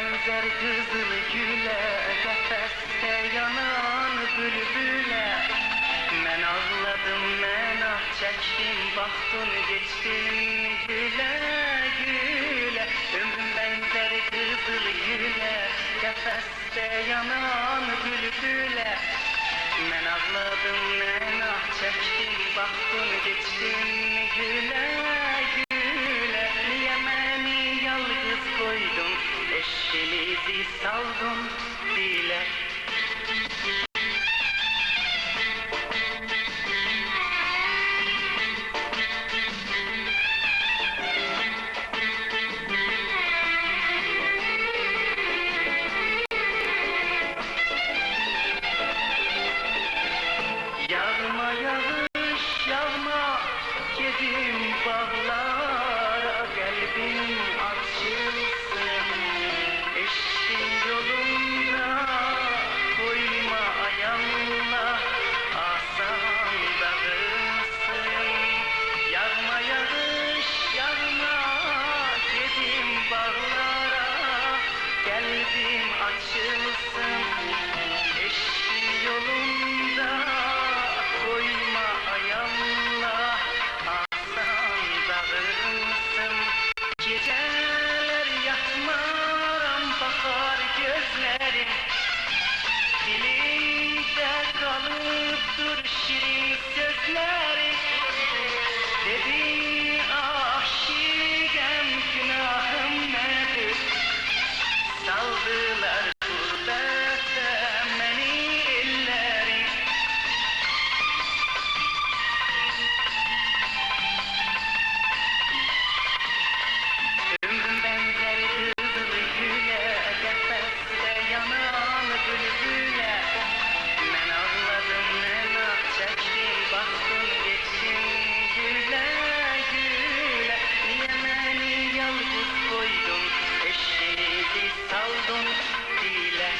benzer kızıl güle, qəfəsdə yanan bülbülə. Mən ağladım, mən ah çəkdim, baxdın geçdin gülə gülə. Ömrüm benzer kızıl güle, qəfəsdə yanan bülbülə. Mən ağladım, mən ah çəkdim, baxdın geçdin gülə gülə. Niyə məni yalqız qoydun, eşqimizi saldın dilə. Yağma yağış yağma, gedim bağlara, kalbim açılsın. Eşkin yolunda koyma ayağına, asan dağılsın. Yağma yağış yağma, gedim bağlara, kalbim açılsın. Eşkin yolunda koyma ayağına, asan dağılsın. Geceler yatmaram, bakar gözlerim, dilimde kalıptır şirin sözlerim. Dedi aşıkım, günahım nedir? Saldılar gurbete beni ellerim. Ömrüm benzer kızıl güle, qəfəsdə yanan bülbülə. Mən ağladım, mən ah çəkdim, baxdın geçdin gülə gülə. Niyə məni yalqız qoydun, eşqimizi saldın dilə.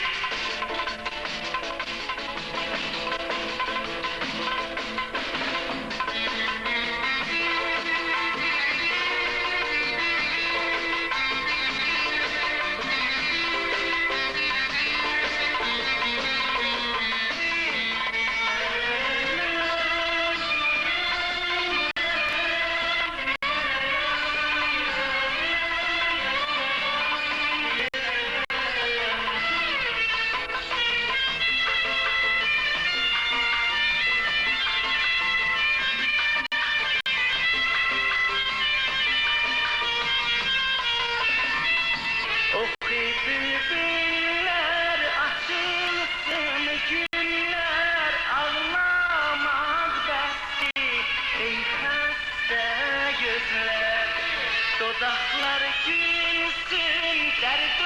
Bülbüller açılsın, günler ağlamak bəsdi. Ey xəstə gözlər, dodaqlar gülsün, dərd